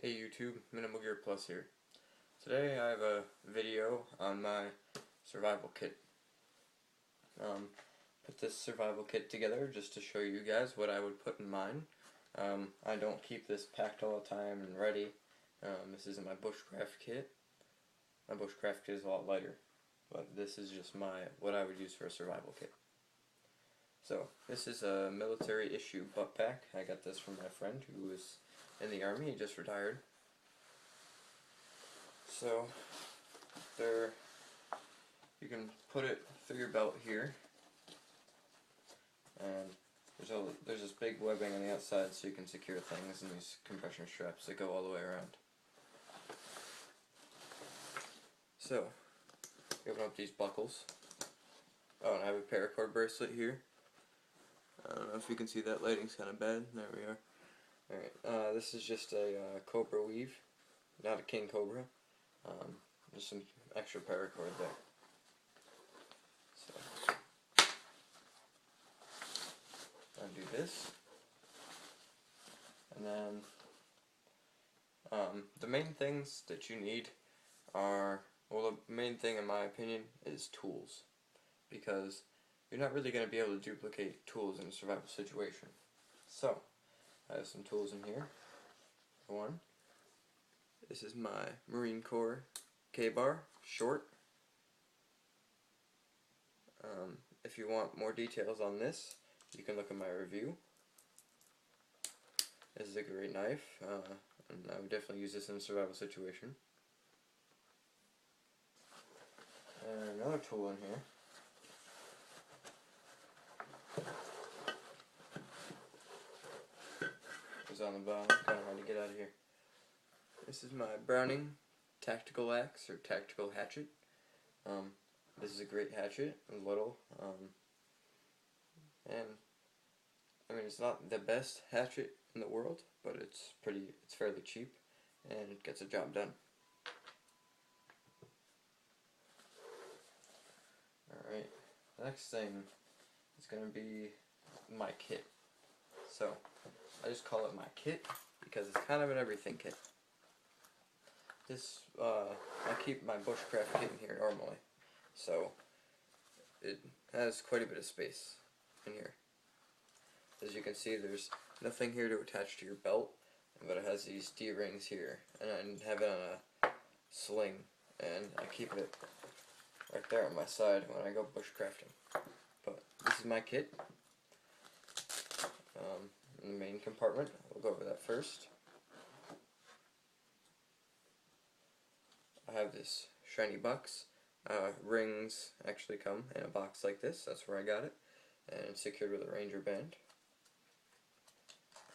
Hey YouTube, Minimal Gear Plus here. Today I have a video on my survival kit. Put this survival kit together just to show you guys what I would put in mine. I don't keep this packed all the time and ready. This isn't my bushcraft kit. My bushcraft kit is a lot lighter, but this is just what I would use for a survival kit. So this is a military issue butt pack. I got this from my friend who was in the army. He just retired. So you can put it through your belt here, and there's this big webbing on the outside so you can secure things, and these compression straps that go all the way around. So you open up these buckles. Oh, and I have a paracord bracelet here. I don't know if you can see that, lighting's kind of bad. There we are. Alright, this is just a cobra weave, not a king cobra. Just some extra paracord there. So, undo this. And then, the main things that you need are, well, the main thing in my opinion is tools. Because you're not really going to be able to duplicate tools in a survival situation. So, I have some tools in here. For one, this is my Marine Corps K-bar, short. If you want more details on this, you can look at my review. This is a great knife, and I would definitely use this in a survival situation. And another tool in here is on the bottom, kind of hard to get out of here. This is my Browning tactical axe, or tactical hatchet. This is a great hatchet, a little, and I mean, it's not the best hatchet in the world, but it's fairly cheap, and it gets the job done. Alright, the next thing is going to be my kit. So, I just call it my kit, because it's kind of an everything kit. This, I keep my bushcraft kit in here normally, so it has quite a bit of space in here. As you can see, there's nothing here to attach to your belt, but it has these D-rings here, and I have it on a sling, and I keep it right there on my side when I go bushcrafting. But this is my kit. In the main compartment, we'll go over that first. I have this shiny box. Rings actually come in a box like this. That's where I got it. And it's secured with a Ranger band.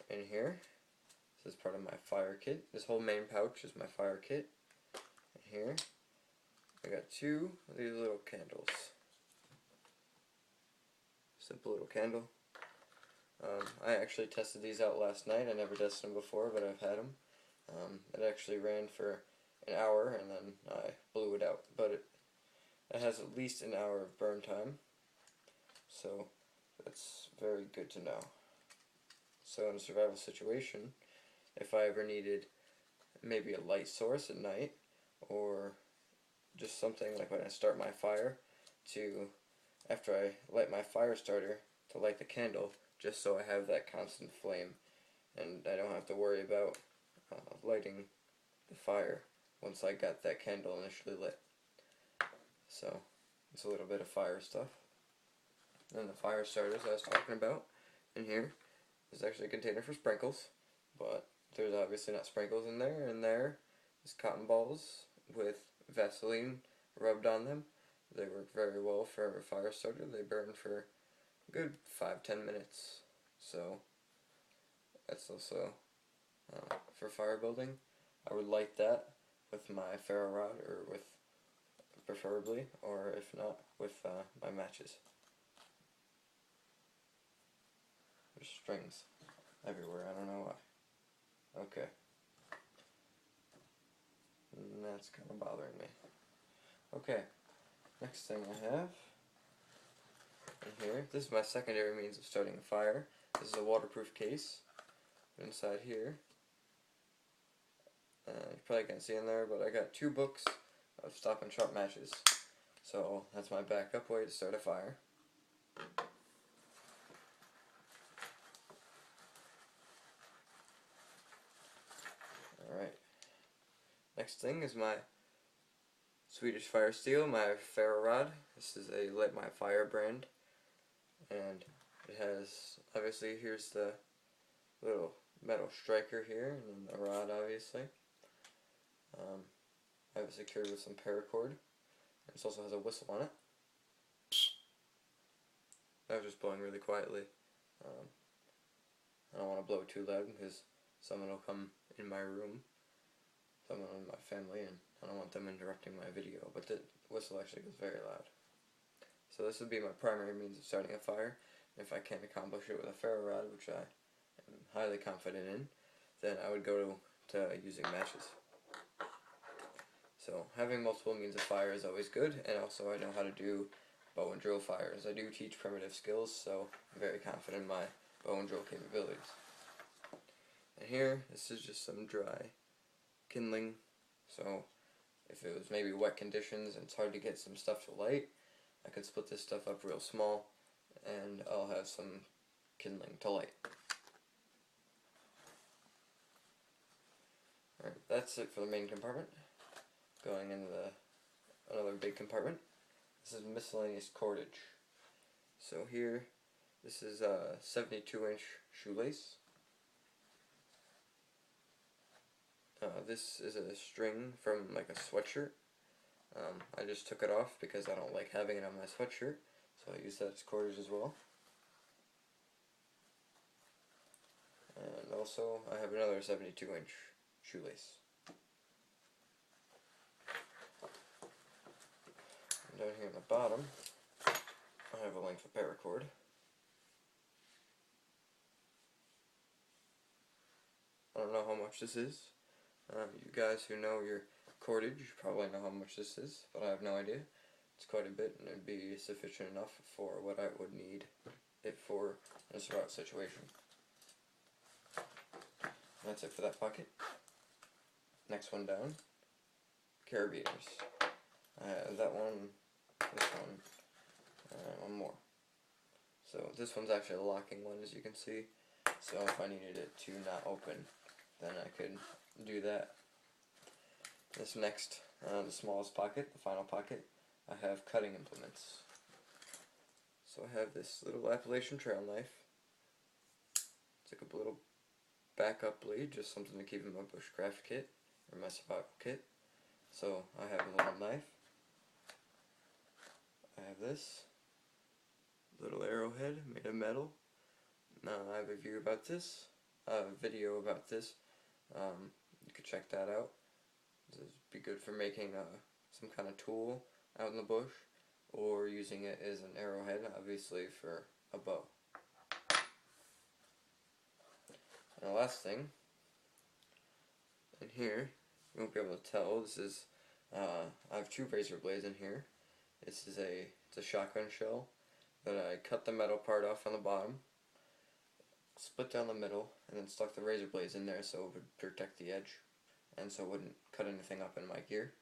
In here, this is part of my fire kit. This whole main pouch is my fire kit. And here, I got two of these little candles. Simple little candle. I actually tested these out last night. I never tested them before, but I've had them. It actually ran for an hour, and then I blew it out. But it has at least an hour of burn time, so that's very good to know. So in a survival situation, if I ever needed maybe a light source at night, or just something like when I start my fire, after I light my fire starter, to light the candle, just so I have that constant flame, and I don't have to worry about lighting the fire once I got that candle initially lit. So, it's a little bit of fire stuff. And the fire starters I was talking about in here is actually a container for sprinkles, but there's obviously not sprinkles in there, and there is cotton balls with Vaseline rubbed on them. They work very well for a fire starter. They burn for a good 5-10 minutes, so that's also for fire building. I would light that with my ferro rod, or preferably, or if not, with my matches. There's strings everywhere, I don't know why. Okay. And that's kind of bothering me. Okay, next thing I have in here, this is my secondary means of starting a fire. This is a waterproof case. Inside here probably can't see in there, but I got 2 books of Stop and Shop matches. So that's my backup way to start a fire. Alright. Next thing is my Swedish Fire Steel, my ferro rod. This is a Light My Fire brand. And it has, obviously, here's the little metal striker here, and then the rod, obviously. I have it secured with some paracord. This also has a whistle on it. I was just blowing really quietly. I don't want to blow too loud because someone will come in my room, someone in my family, and I don't want them interrupting my video, but the whistle actually goes very loud. So this would be my primary means of starting a fire. If I can't accomplish it with a ferro rod, which I am highly confident in, then I would go to using matches. So having multiple means of fire is always good, and also I know how to do bow and drill fires. I do teach primitive skills, so I'm very confident in my bow and drill capabilities. And here, this is just some dry kindling. So if it was maybe wet conditions and it's hard to get some stuff to light, I could split this stuff up real small, and I'll have some kindling to light. Alright, that's it for the main compartment. Going into another big compartment. This is miscellaneous cordage. So here, this is a 72-inch shoelace. This is a string from like a sweatshirt. I just took it off because I don't like having it on my sweatshirt, so I use that as cordage as well. And also, I have another 72-inch shoelace. And down here on the bottom, I have a length of paracord. I don't know how much this is. You guys who know your cordage probably know how much this is, but I have no idea. It's quite a bit, and it'd be sufficient enough for what I would need it for in a survival situation. That's it for that pocket. Next one down, carabiners. I have that one, this one, and one more. So this one's actually a locking one, as you can see. So if I needed it to not open, then I could do that. This next, the smallest pocket, the final pocket, I have cutting implements. So I have this little Appalachian trail knife. It's like a little backup blade, just something to keep in my bushcraft kit, or my survival kit. So I have a little knife. I have this little arrowhead made of metal. I have a video about this. You could check that out. This would be good for making some kind of tool out in the bush, or using it as an arrowhead, obviously, for a bow. And the last thing, in here, you won't be able to tell, this is, I have 2 razor blades in here. It's a shotgun shell that I cut the metal part off on the bottom, split down the middle, and then stuck the razor blades in there so it would protect the edge, and so it wouldn't cut anything up in my gear.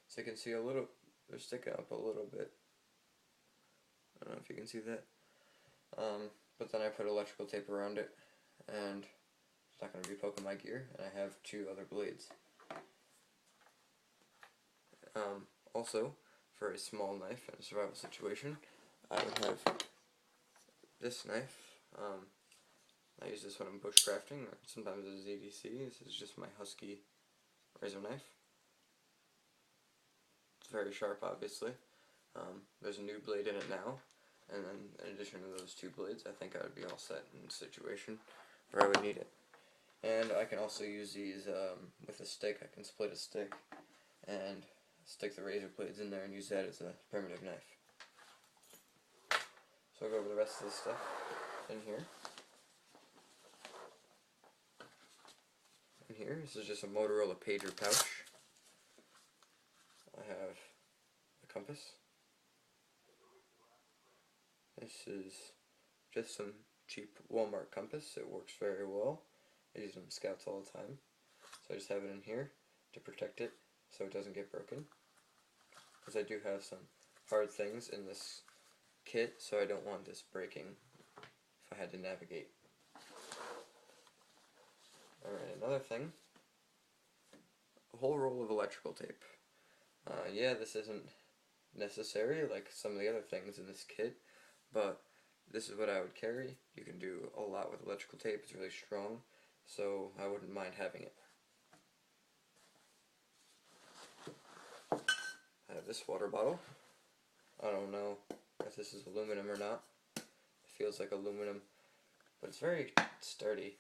So you can see they're sticking up a little bit. I don't know if you can see that. But then I put electrical tape around it, and it's not going to be poking my gear, and I have 2 other blades. Also, for a small knife in a survival situation, I would have this knife. I use this one in bushcrafting, or sometimes as EDC. This is just my Husky razor knife. It's very sharp, obviously. There's a new blade in it now, and then in addition to those 2 blades, I think I would be all set in a situation where I would need it. And I can also use these with a stick. I can split a stick and stick the razor blades in there and use that as a primitive knife. So I'll go over the rest of this stuff in here. In here, this is just a Motorola pager pouch. I have a compass. This is just some cheap Walmart compass. It works very well. I use them in Scouts all the time. So I just have it in here to protect it so it doesn't get broken. Because I do have some hard things in this kit, so I don't want this breaking if I had to navigate. Alright, another thing. A whole roll of electrical tape. Yeah, this isn't necessary like some of the other things in this kit, but this is what I would carry. You can do a lot with electrical tape. It's really strong, so I wouldn't mind having it. I have this water bottle. I don't know if this is aluminum or not. It feels like aluminum, but it's very sturdy.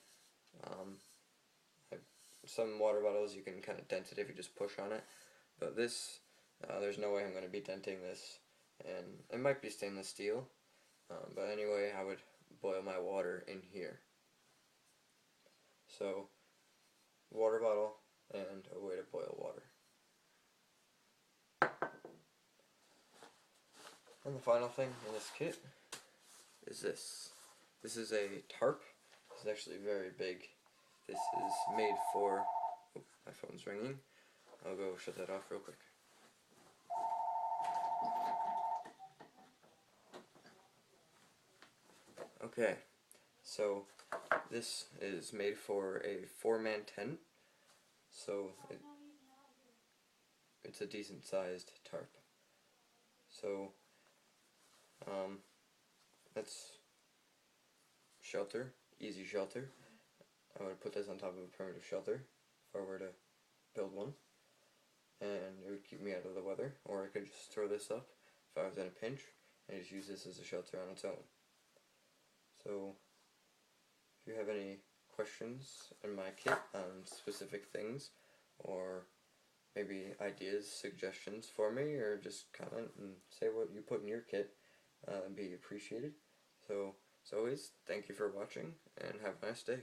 Some water bottles you can kind of dent it if you just push on it, but this, there's no way I'm going to be denting this, and it might be stainless steel, but anyway, I would boil my water in here. So, water bottle and a way to boil water. And the final thing in this kit is this. This is a tarp. This is actually very big. This is made for... Oh, my phone's ringing. I'll go shut that off real quick. Okay, so this is made for a 4-man tent, so it's a decent sized tarp. So that's shelter, easy shelter. I would put this on top of a primitive shelter if I were to build one, and it would keep me out of the weather, or I could just throw this up if I was in a pinch and just use this as a shelter on its own. So if you have any questions in my kit on specific things, or maybe ideas, suggestions for me, or just comment and say what you put in your kit, that'd be appreciated. So, as always, thank you for watching, and have a nice day.